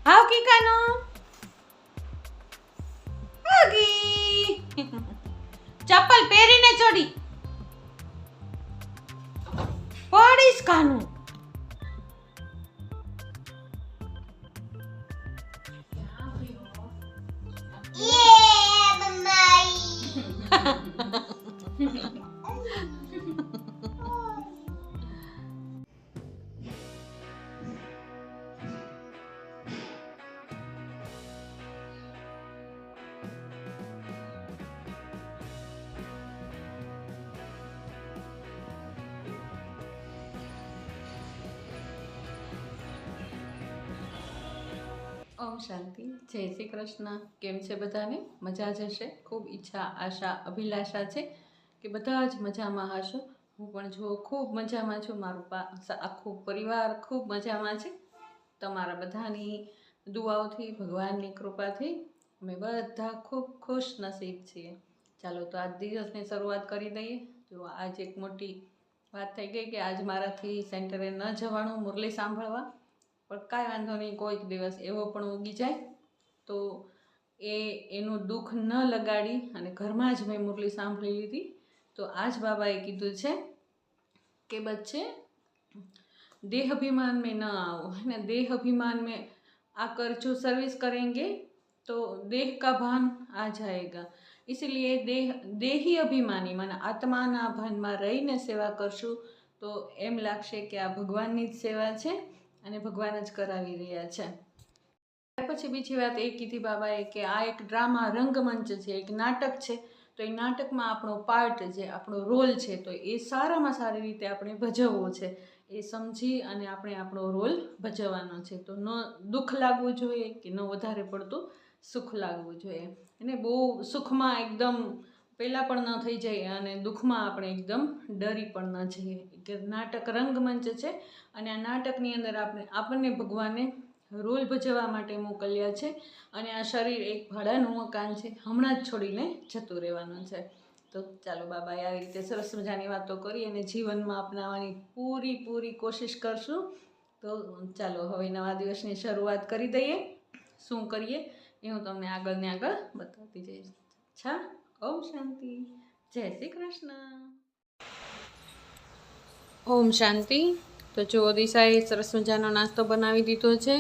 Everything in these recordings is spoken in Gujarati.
હાવ કીકાનો હગી ચપ્પલ પહેરીને ચડી પડીશ કાનું. ઓમ શાંતિ. જય શ્રી કૃષ્ણ. કેમ છે બધાને? મજા જ હશે. ખૂબ ઈચ્છા, આશા, અભિલાષા છે કે બધા જ મજામાં હશો. હું પણ જો ખૂબ મજામાં છું. મારું આખું પરિવાર ખૂબ મજામાં છે. તમારા બધાની દુઆઓથી, ભગવાનની કૃપાથી અમે બધા ખૂબ ખુશ નસીબ છીએ. ચાલો તો આજ દિવસની શરૂઆત કરી દઈએ. જો આજ એક મોટી વાત થઈ ગઈ કે આજ મારાથી સેન્ટરે ન જવાનું મુરલી સાંભળવા, પણ કાંઈ વાંધો નહીં. કોઈક દિવસ એવો પણ ઉગી જાય તો એનું દુઃખ ન લગાડી અને ઘરમાં જ મેં મુરલી સાંભળી લીધી. તો આજ બાબાએ કીધું છે કે બચ્ચે देह अभिमान में न आओ, है ना. देह अभिमान में आकर जो सर्विस करेंगे तो देह का भान आ जाएगा. इसलिए देही अभिमानी माना आत्माना ભાનમાં રહીને સેવા કરશું તો એમ લાગશે કે આ ભગવાનની જ સેવા છે અને ભગવાન જ કરાવી રહ્યા છે. ત્યાર પછી બીજી વાત એ કીધી બાબાએ કે આ એક ડ્રામા રંગમંચ છે, એક નાટક છે. તો એ નાટકમાં આપણો પાર્ટ છે, આપણો રોલ છે, તો એ સારામાં સારી રીતે આપણે ભજવવો છે. એ સમજી અને આપણે આપણો રોલ ભજવવાનો છે. તો ન દુઃખ લાગવું જોઈએ કે ન વધારે પડતું સુખ લાગવું જોઈએ. અને બહુ સુખમાં એકદમ પહેલાં પણ ન થઈ જાય અને દુઃખમાં આપણે એકદમ ડરી પણ ન જઈએ. કે નાટક રંગમંચ છે અને આ નાટકની અંદર આપણને ભગવાને રોલ ભજવવા માટે મોકલ્યા છે. અને આ શરીર એક ભાડાનું મકાન છે, હમણાં જ છોડીને જતું રહેવાનું છે. તો ચાલો બાબાએ આવી રીતે સરસ મજાની વાતો કરી અને જીવનમાં અપનાવવાની પૂરી કોશિશ કરશું. તો ચાલો હવે નવા દિવસની શરૂઆત કરી દઈએ. શું કરીએ એ હું તમને આગળ ને આગળ બતાવતી જઈશ. અચ્છા, ઓમ શાંતિ. જય શ્રી કૃષ્ણ. ઓમ શાંતિ. તો જો દિશાએ સરસ મજાનો નાસ્તો બનાવી દીધો છે.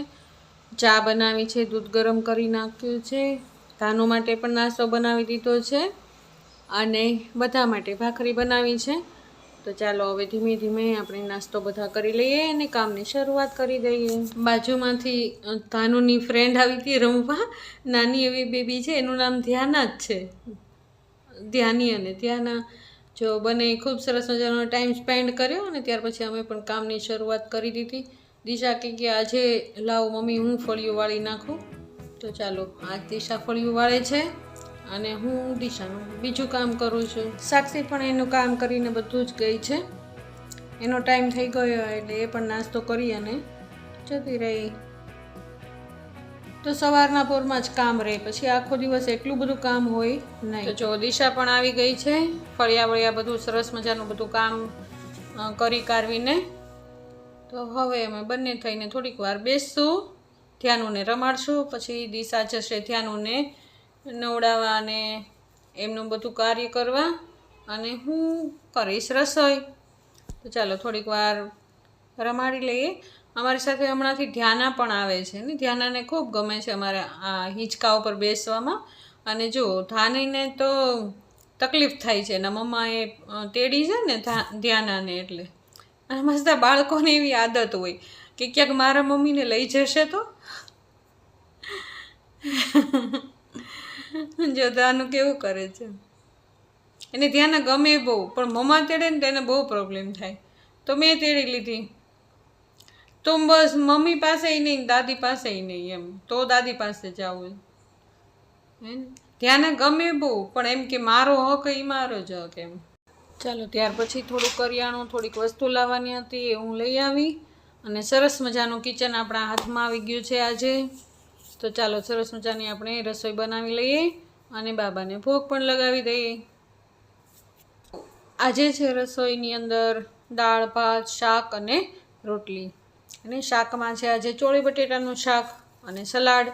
ચા બનાવી છે, દૂધ ગરમ કરી નાખ્યું છે. ધાનુ માટે પણ નાસ્તો બનાવી દીધો છે અને બધા માટે ભાખરી બનાવી છે. તો ચાલો હવે ધીમે ધીમે આપણે નાસ્તો બધા કરી લઈએ અને કામની શરૂઆત કરી દઈએ. બાજુમાંથી ધાનુની ફ્રેન્ડ આવી હતી રમવા. નાની એવી બેબી છે, એનું નામ ધ્યાના જ છે. ધ્યાની અને ધ્યાના જો બંને ખૂબ સરસ મજાનો ટાઈમ સ્પેન્ડ કર્યો અને ત્યાર પછી અમે પણ કામની શરૂઆત કરી દીધી. દિશા કે આજે લાવો મમ્મી હું ફળિયું વાળી નાખું. તો ચાલો આજ દિશા ફળિયું વાળે છે અને હું દિશાનું બીજું કામ કરું છું. સાક્ષી પણ એનું કામ કરીને બધું જ ગઈ છે. એનો ટાઈમ થઈ ગયો એટલે એ પણ નાસ્તો કરી અને જતી રહી. તો સવારના પોરમાં જ કામ રહે, પછી આખો દિવસ એટલું બધું કામ હોય નહીં. તો જો દિશા પણ આવી ગઈ છે. ફળિયા વળિયા બધું સરસ મજાનું બધું કામ કરી કારવીને તો હવે અમે બંને થઈને થોડીક વાર બેસશું, ધ્યાનુને રમાડશું. પછી દિશા જશે ધ્યાનુને નવડાવવા અને એમનું બધું કાર્ય કરવા અને હું કરીશ રસોઈ. તો ચાલો થોડીક વાર રમાડી લઈએ. અમારી સાથે હમણાંથી ધ્યાના પણ આવે છે ને ધ્યાનાને ખૂબ ગમે છે અમારે આ હિંચકા ઉપર બેસવામાં. અને જો ધાનીને તો તકલીફ થાય છે, એના મમ્માએ તેડી છે ને ધ્યાનાને, એટલે અને મસ્ત બાળકોને એવી આદત હોય કે ક્યાંક મારા મમ્મીને લઈ જશે તો જો ધાનુ કેવું કરે છે. એને ધ્યાન ગમે બહુ, પણ મમ્મા તેડે ને તેને બહુ પ્રોબ્લેમ થાય. તો મેં તેડી લીધી. તો બસ મમ્મી પાસે નહીં, દાદી પાસે નહીં, એમ તો દાદી પાસે જવું. ધ્યાન ગમે બહુ, પણ એમ કે મારો હક એ મારો જ હક એમ. ચાલો ત્યાર પછી થોડું કરિયાણું, થોડીક વસ્તુ લાવવાની હતી એ હું લઈ આવી અને સરસ મજાનું કિચન આપણા હાથમાં આવી ગયું છે આજે. તો ચાલો સરસ મજાની આપણે રસોઈ બનાવી લઈએ અને બાબાને ભોગ પણ લગાવી દઈએ. આજે છે રસોઈની અંદર દાળ, ભાત, શાક અને રોટલી. અને શાકમાં છે આજે ચોળી બટેટાનું શાક અને સલાડ.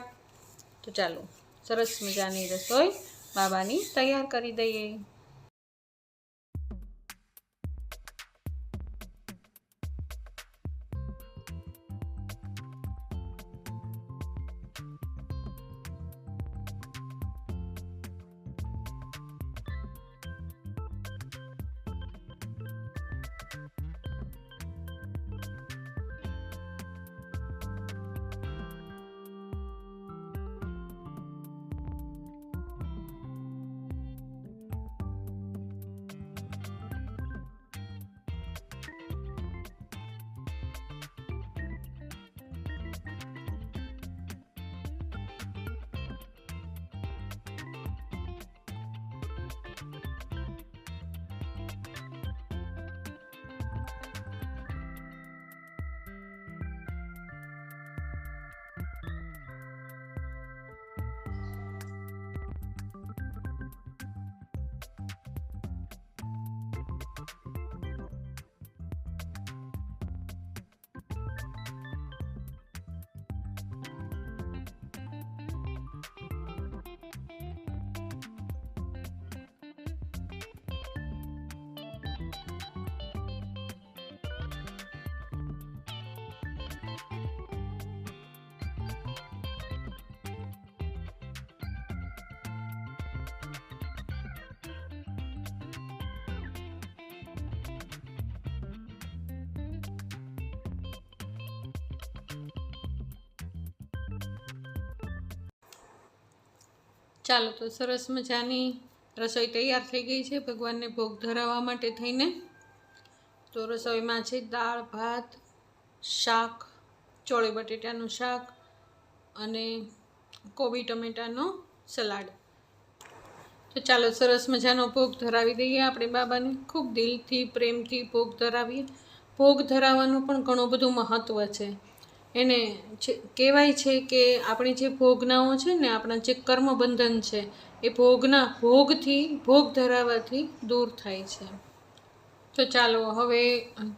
તો ચાલો સરસ મજાની રસોઈ બાબાની તૈયાર કરી દઈએ. ચાલો તો સરસ મજાની રસોઈ તૈયાર થઈ ગઈ છે ભગવાનને ભોગ ધરાવવા માટે થઈને. તો રસોઈમાં છે દાળ, ભાત, શાક, ચોળી બટેટાનું શાક અને કોબી ટમેટાનો સલાડ. તો ચાલો સરસ મજાનો ભોગ ધરાવી દઈએ આપણે બાબાને. ખૂબ દિલથી પ્રેમથી ભોગ ધરાવીએ. ભોગ ધરાવવાનું પણ ઘણું બધું મહત્ત્વ છે. એને કહેવાય છે કે આપણે જે ભોગનાઓ છે ને, આપણા જે કર્મબંધન છે એ ભોગથી ભોગ ધરાવવાથી દૂર થાય છે. તો ચાલો હવે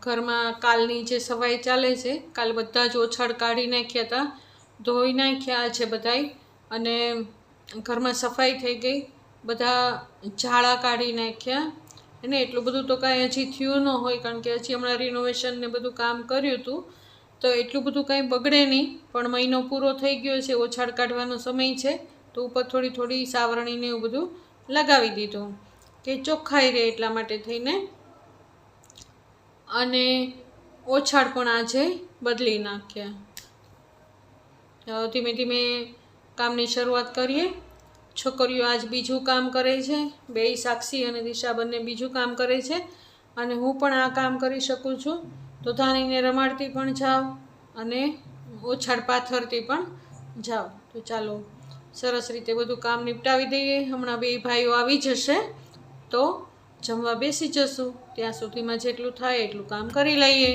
ઘરમાં કાલની જે સફાઈ ચાલે છે, કાલ બધા જ ઓછાળ કાઢી નાખ્યા હતા, ધોઈ નાખ્યા છે બધાય, અને ઘરમાં સફાઈ થઈ ગઈ. બધા ઝાડા કાઢી નાખ્યા. અને એટલું બધું તો કાંઈ હજી થયું ન હોય, કારણ કે હજી હમણાં રિનોવેશન ને બધું કામ કર્યું હતું, તો એટલું બધું કાંઈ બગડે નહીં. પણ મહિનો પૂરો થઈ ગયો છે, ઓછાળ કાઢવાનો સમય છે, તો ઉપર થોડી થોડી સાવરણીને એવું બધું લગાવી દીધું કે ચોખ્ખાઈ રહે એટલા માટે થઈને. અને ઓછાળ પણ આજે બદલી નાખ્યા. ધીમે ધીમે કામની શરૂઆત કરીએ. છોકરીઓ આજ બીજું કામ કરે છે, બેય સાક્ષી અને દિશા બંને બીજું કામ કરે છે, અને હું પણ આ કામ કરી શકું છું. તો ધાનીને રમાડતી પણ જાઉં અને ઓછાળ પાથરતી પણ જાઉં. તો ચાલો સરસ રીતે બધું કામ નિપટાવી દઈએ. હમણાં બે ભાઈઓ આવી જશે તો જમવા બેસી જશું. ત્યાં સુધીમાં જેટલું થાય એટલું કામ કરી લઈએ.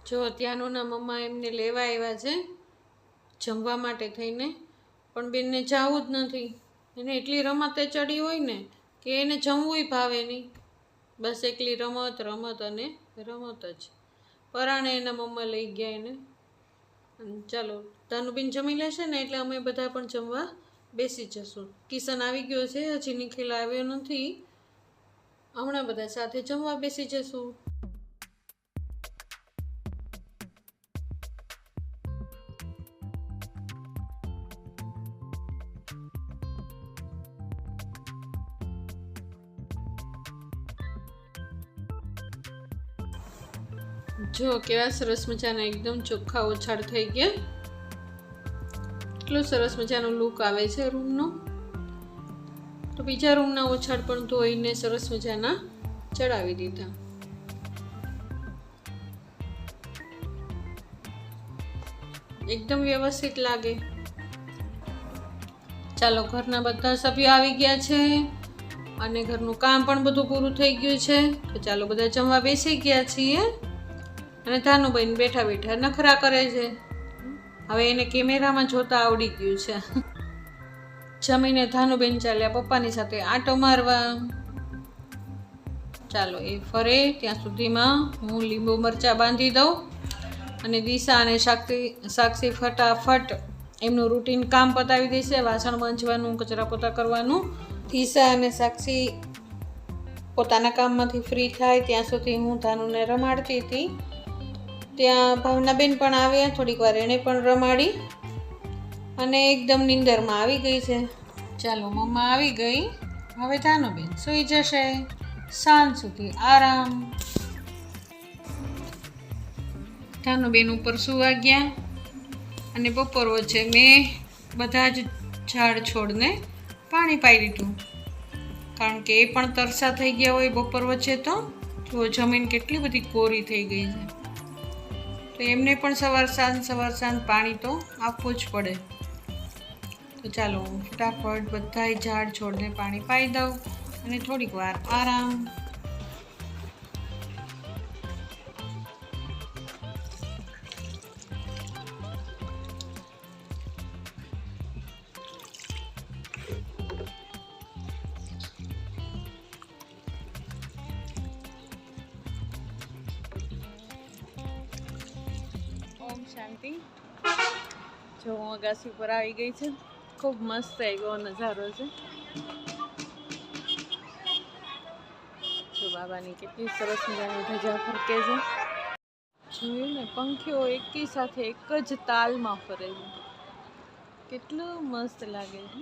જો ત્યાંના મમ્મા એમને લેવા આવ્યા છે જમવા માટે થઈને, પણ બેનને જવું જ નથી. એને એટલી રમતે ચડી હોય ને કે એને જમવુંય ભાવે નહીં. બસ એકલી રમત રમત અને રમત જ. પરાણે એના મમ્મા લઈ ગયા એને. ચાલો ધનુબેન જમી લેશે ને એટલે અમે બધા પણ જમવા બેસી જશું. કિશન આવી ગયો છે, હજી નિખિલ આવ્યો નથી. હમણાં બધા સાથે જમવા બેસી જશું. જો કેવા સરસ મજાના એકદમ ચોખ્ખા ઓછાડ થઈ ગયા. એટલો સરસ મજાનો લુક આવે છે રૂમનો. તો બીજા રૂમના ઓછાડ પણ ધોઈને સરસ મજાના ચડાવી દીધા. એકદમ વ્યવસ્થિત લાગે. ચાલો, ઘરના બધા સભ્યો આવી ગયા છે અને ઘરનું કામ પણ બધું પૂરું થઈ ગયું છે. તો ચાલો, બધા જમવા બેસી ગયા છીએ અને ધાનુબેન બેઠા બેઠા નખરા કરે છે. હવે એને કેમેરામાં જોતા આવડી ગયું છે. જમીને ધાનુબેન ચાલ્યા પપ્પાની સાથે આંટો મારવા. ચાલો, એ ફરે ત્યાં સુધીમાં હું લીંબુ મરચાં બાંધી દઉં અને દિશા અને સાક્ષી ફટાફટ એમનું રૂટીન કામ પતાવી દેશે. વાસણ માંજવાનું, કચરા પોતા કરવાનું. દિશા અને સાક્ષી પોતાના કામમાંથી ફ્રી થાય ત્યાં સુધી હું ધાનુને રમાડતી હતી. ત્યાં ભાવનાબેન પણ આવ્યા. થોડીક વાર એણે પણ રમાડી અને એકદમ નીંદરમાં આવી ગઈ છે. ચાલો, મમ્મા આવી ગઈ. હવે ધાનુબેન સૂઈ જશે. સાંજ સુધી આરામ. ધાનુબેન ઉપર સુવા ગયા અને બપોર વચ્ચે મેં બધા જ ઝાડ છોડને પાણી પાઈ દીધું, કારણ કે એ પણ તરસા થઈ ગયા હોય બપોર વચ્ચે. તો જો જમીન કેટલી બધી કોરી થઈ ગઈ છે, તો એમને પણ સવાર સાંજ પાણી તો આપવું જ પડે. તો ચાલો, હું ફટાફટ બધાય ઝાડ છોડને પાણી પાઈ દઉં અને થોડીક વાર આરામ. ઓમ શાંતિ. જો હું અગાસી ઉપર આવી ગઈ છે. ખૂબ મસ્ત એવો નજારો છે. જો બાબાની કેટલી સરસ મજાની ધજા ફરકે છે. જોયું ને, પંખીઓ એકી સાથે એક જ તાલમાં ફરે છે. કેટલું મસ્ત લાગે છે.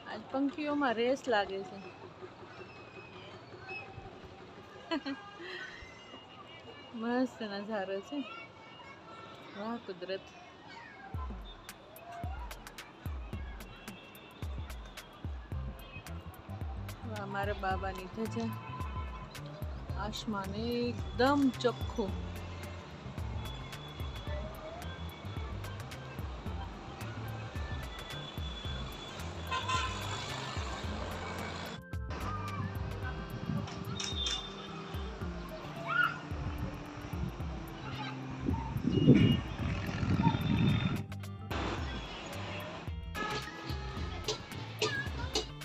આજ પંખીઓમાં રેસ લાગે છે. મસ્ત નજારો છે. વાહ કુદરત. વાહ મારા બાબાની ધજા. આસમાન એકદમ ચોખ્ખું.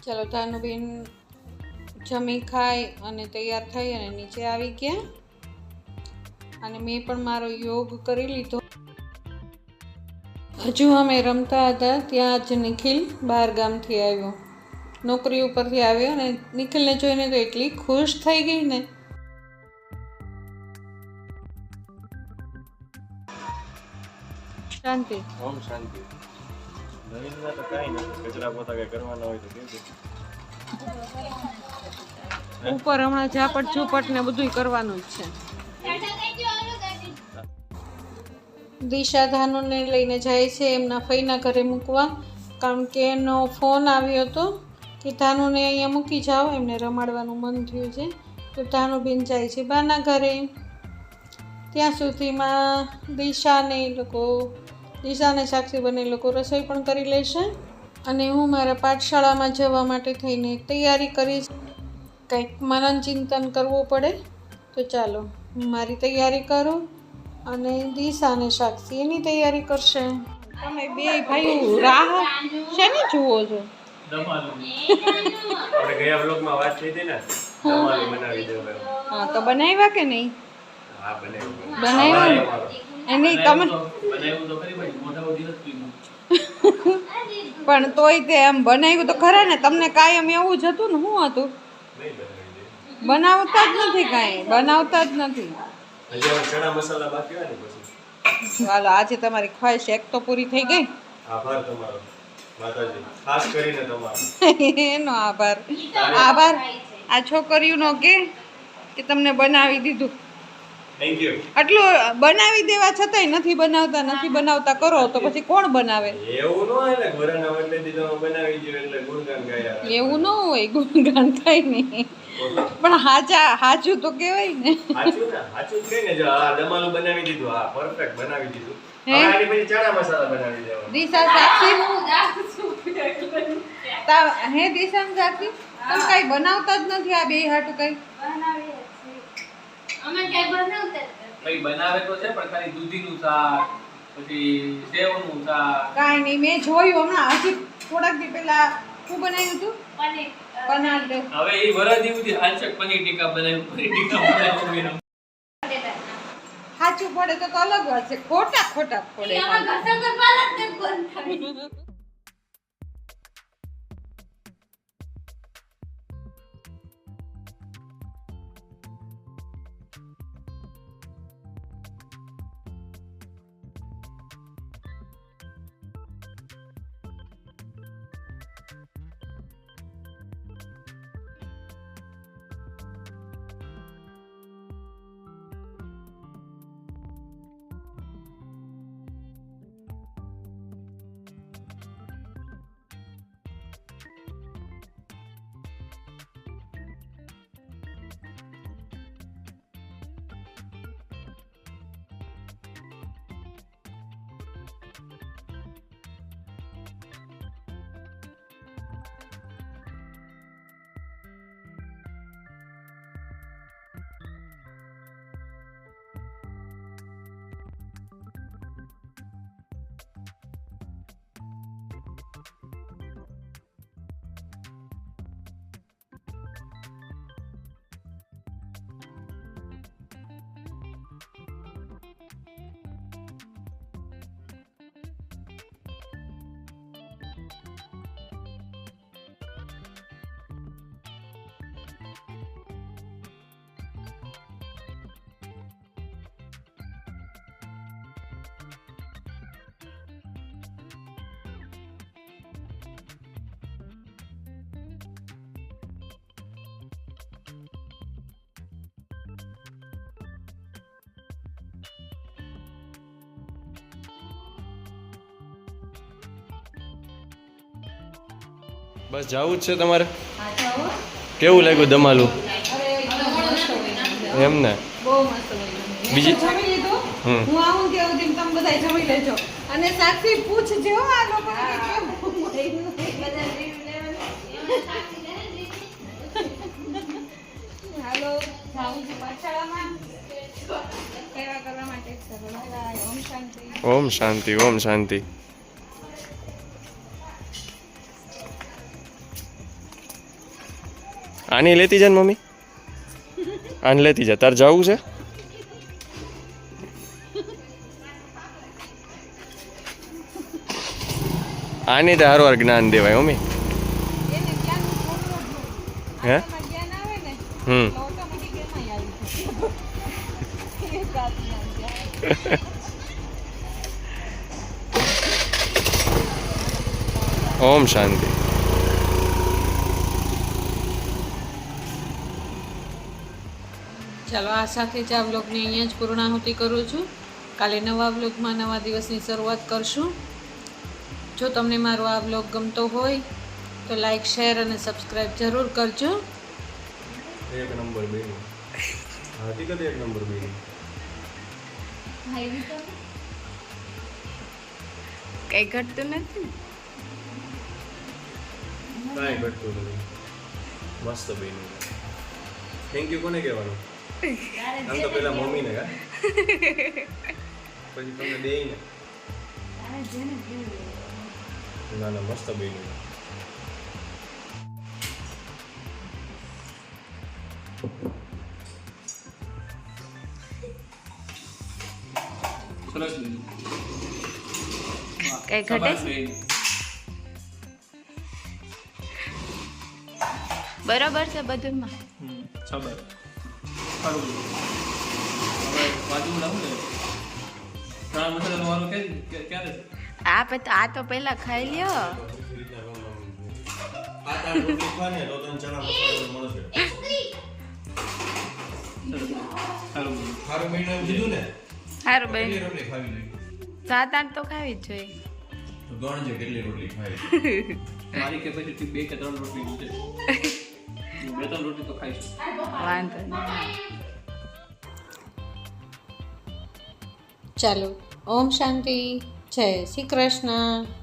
ચાલો, ધાનુબેન જમી ખાઈ અને તૈયાર થઈ અને નીચે આવી ગયા અને મેં પણ મારો યોગ કરી લીધો. હજુ અમે રમતા હતા ત્યાં જ નિખિલ બહાર ગામથી આવ્યો, નોકરી ઉપરથી આવ્યો અને નિખિલને જોઈને તો એટલી ખુશ થઈ ગઈ ને. શાંતિ. ઓમ શાંતિ. નવીનમાં તો કાંઈ નથી, કચરા પોતા કઈ કરવાના હોય તો કહેજો. ઉપર હમણાં ઝાપટ ઝૂપટ ને બધું કરવાનું જ છે. દિશા ધાનુને લઈને જાય છે એમના ફઈના ઘરે મૂકવા, કારણ કે એનો ફોન આવ્યો હતો કે ધાનુને અહીંયા મૂકી જાઓ, એમને રમાડવાનું મન થયું છે. તો ધાનુબેન જાય છે બાના ઘરે. ત્યાં સુધીમાં દિશા અને સાક્ષી બંને લોકો રસોઈ પણ કરી લેશે અને હું મારા પાઠશાળામાં જવા માટે થઈને તૈયારી કરીશ. કંઈક મનન ચિંતન કરવું પડે. તો ચાલો, હું મારી તૈયારી કરું અને દિશા અને સાક્ષી એની તૈયારી કરશે. તમે બે ભાઈઓ રાહ શેની જુઓ છો? આપણે ગયા બ્લોગમાં વાત થઈ હતી ને, દમાલું બનાવી દેવું. હા, તો બનાવ્યા કે નહીં? હા, બનાવ્યું. બનાવ્યું એની તમે બનાવ્યું તો ખરી ભાઈ, મોટા દિવસ પીવું. પણ તોય તે આમ બનાવ્યું તો ખરા ને. તમને કાયમ એવું જ હતું ને? શું હતું? નહીં બનાવી દે. બનાવતા જ નથી, કાંઈ બનાવતા જ નથી. હજી હવે ચણા મસાલા બાકી હોય ને પછી. ચાલો, આજે તમારી ખ્વાહિશ એક તો પૂરી થઈ ગઈ. આભાર તમારો માતાજી, ખાસ કરીને તમારો. એનો આભાર. આ છોકરીઓનો કે તમને બનાવી દીધું. Thank you. આટલું બનાવી દેવા છતાંય નથી બનાવતા કરો તો પછી કોણ બનાવે? એવું ન હોય ને ઘોરાના વટલેથી તમે બનાવી દો એટલે ગુણગાન ગાયા. એવું ન હોય, ગુણગાન થાય નહીં, પણ હાચું તો કહેવાય ને. સાચું જ કહીને જો આ દમાલું બનાવી દીધું, હા પરફેક્ટ બનાવી દીધું. હવે આની પછી ચણા મસાલા બનાવી દેવાના. દિશા સાક્ષી હે દિશા સાક્ષી તમે કઈ બનાવતા જ નથી આ બે હાટું કઈ? કઈ બનાવે તો છે પણ ખાલી દૂધીનું શાક પછી સેવનું શાક કાઈ નહીં, મેં જોયું હમણાં હજી થોડાક દી પહેલા શું બનાવ્યું હતું? પનાર. હવે એ વરાદી ઉધી હાચક પનીર ટીકા બનાવ્યું. સાચું પડે તો અલગ વાત છે, ખોટા પડે. બસ જવું જ છે તમારે? કેવું લાગ્યું દમાલું? એમ ને બહુ મસ્ત બન્યું. બીજી જમી લીધું. હું આવું ત્યાં સુધી તમે બધા જમી લેજો અને સાક્ષી પૂછજો આ લોકો હાલો જાઉં છું પાછળમાં સેવા કરવા માટે. ઓમ શાંતિ. ઓમ શાંતિ, ઓમ શાંતિ. આની લેતી જા ને મમ્મી, આને લેતી જા. તાર જવું છે? આની તો હારવાર જ્ઞાન દેવાય મમ્મી. એને ક્યાંનું છોકરો હે? જ્ઞાન આવે ને હમ તો ઓટોમેટિક એમાંય આવી જાય. એ વાત ના જાય. ઓમ શાંતિ. ચાલો આ સાથે જ આ વ્લોગની અહીંયા જ પૂર્ણાહુતિ કરું છું. કાલે નવા વ્લોગમાં નવા દિવસની શરૂઆત કરશું. જો તમને મારો આ વ્લોગ ગમતો હોય તો લાઈક, શેર અને સબસ્ક્રાઈબ જરૂર કરજો. એક નંબર બેની હકીકત, એક નંબર બેની. કઈ ઘટતું નથી. કાંઈ ઘટતું નથી. મસ્ત બેની. થેન્ક યુ કોને કહેવાનું? આમ તો પેલા મમ્મીને કા પછી તમને દેઈને. ના ના મસ્ત બેની. સરસ કઈ ઘટે? બરાબર છે બધુંમાં. ખબર સારું. હવે બાજુ લાવું ને ચણા મસાલાનો વારો ક્યારે છે? આ તો પહેલા ખાઈ લ્યો. સારું સારું મહિનો કીધું ને સારું બેન કેટલી રોટલી ખાવી જોઈએ 7-8 તો ખાવી જ જોઈએ તો ગણજે કેટલી રોટલી ખાવી મારી કેપેસિટી 2 કે 3 રોટલી છે 2-3 રોટલી તો ખાઈશ વાંધો નહીં ચાલો ઓમ શાંતિ જય શ્રી કૃષ્ણ